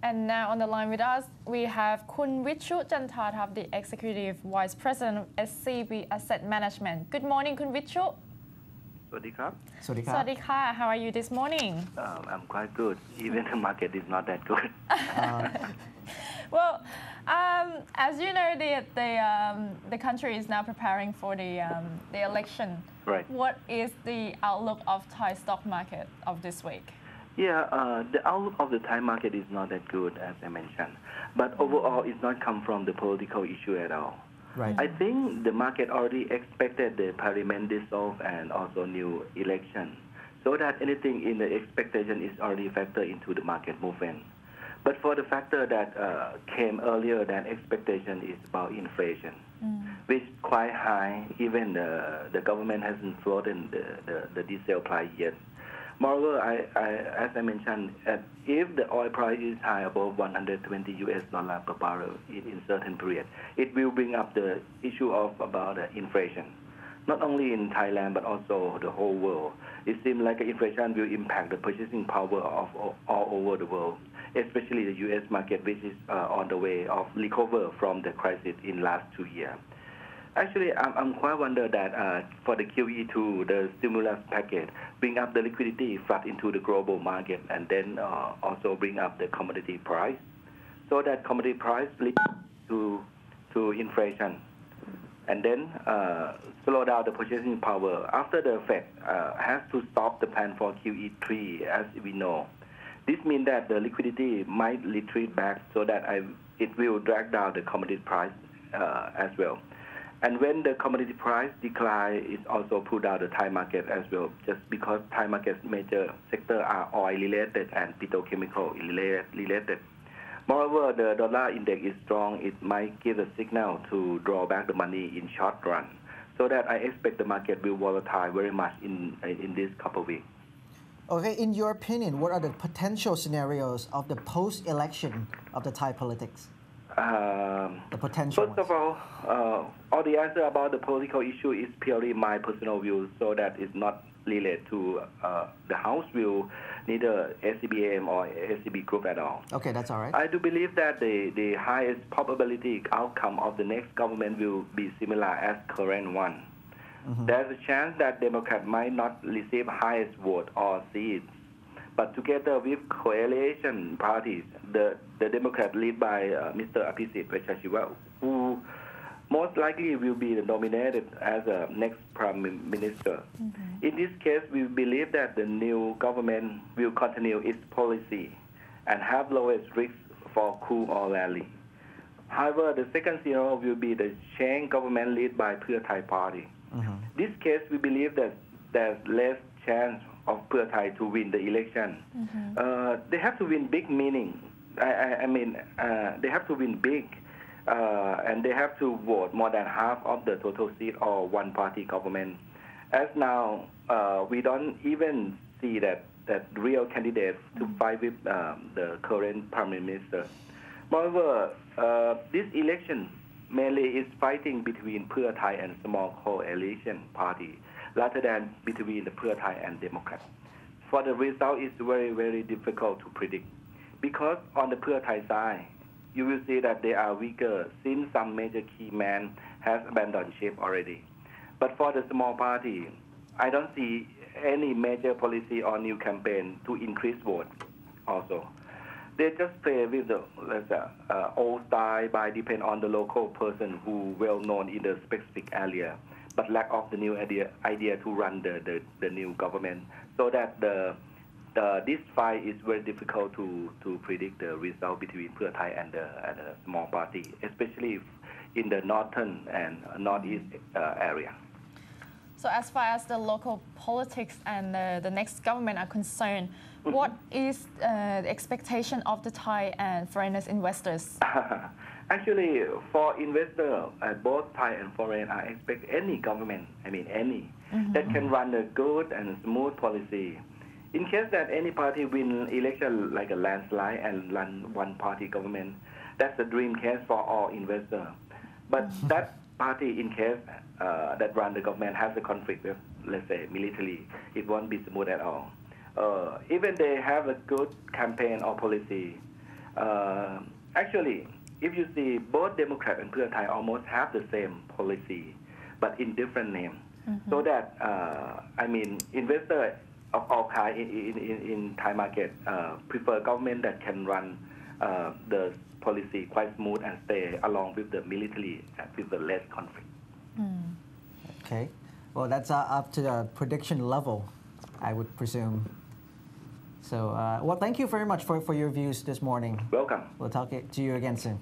And now on the line with us, we have K.Vijchu, the Executive Vice President of SCB Asset Management. Good morning, K.Vijchu. สวัสดีครับ สวัสดีค่ะ How are you this morning? I'm quite good. Even the market is not that good. Well, as you know, the country is now preparing for the election. Right. What is the outlook of Thai stock market of this week? Yeah, the outlook of the Thai market is not that good, as I mentioned. But overall, it's not come from the political issue at all. Right. I think the market already expected the parliament dissolve and also new election, so that anything in the expectation is already factored into the market movement. But for the factor that came earlier than expectation is about inflation, which is quite high. Even the government hasn't floated the diesel price yet. Moreover, as I mentioned, if the oil price is high above $120 per barrel in certain period, it will bring up the issue of about inflation, not only in Thailand but also the whole world. It seems like inflation will impact the purchasing power of all over the world, especially the U.S. market, which is on the way of recover from the crisis in last 2 years. Actually, I'm quite wonder that for the QE2, the stimulus package bring up the liquidity flood into the global market and then also bring up the commodity price, so that commodity price leads to inflation, and then slow down the purchasing power. After the Fed has to stop the plan for QE3, as we know, this means that the liquidity might retreat back, so that it will drag down the commodity price as well. And when the commodity price decline, it also pull down the Thai market as well, just because Thai market's major sector are oil related and petrochemical related. Moreover, the dollar index is strong. It might give a signal to draw back the money in short run, so that I expect the market will volatile very much in this couple of weeks. Okay, in your opinion, what are the potential scenarios of the post-election of the Thai politics? The potential First of all the answer about the political issue is purely my personal view, so that it's not related to the House view, neither SCBM or SCB group at all. Okay, that's all right. I do believe that the highest probability outcome of the next government will be similar as current one. There's a chance that Democrat might not receive highest vote or seats, but together with coalition parties, the Democrat led by Mr. Abhisit Vejjajiva, who most likely will be nominated as a next prime minister. In this case, we believe that the new government will continue its policy and have lowest risk for coup or rally. However, the second scenario will be the change government led by Pheu Thai party. This case, we believe that there's less chance of Pheu Thai to win the election. They have to win big, meaning, I mean, they have to win big, and they have to vote more than half of the total seat or one-party government. As now, we don't even see that real candidates to fight with the current prime minister. Moreover, this election mainly is fighting between Pheu Thai and small coalition party, rather than between the Pheu Thai and Democrats. For the result, it's very, very difficult to predict, because on the Pheu Thai side, you will see that they are weaker since some major key man has abandoned ship already. But for the small party, I don't see any major policy or new campaign to increase vote also. They just play with the old style by depend on the local person who well known in the specific area, but lack of the new idea to run the new government, so that this fight is very difficult to predict the result between Pheu Thai and the small party, especially in the northern and northeast area. So as far as the local politics and the next government are concerned, what is the expectation of the Thai and foreign investors? Actually, for investors, both Thai and foreign, I expect any government, that can run a good and smooth policy. In case that any party win election like a landslide and run one-party government, that's a dream case for all investors. But that party, in case that run the government, has a conflict with, let's say, military, it won't be smooth at all. Even they have a good campaign or policy, Actually, if you see both Democrat and Pheu Thai almost have the same policy, but in different name. So that investors of all kind in Thai market prefer government that can run the policy quite smooth and stay along with the military and with the less conflict. Okay, well that's up to the prediction level, I would presume. So, well, thank you very much for your views this morning. Welcome. We'll talk to you again soon.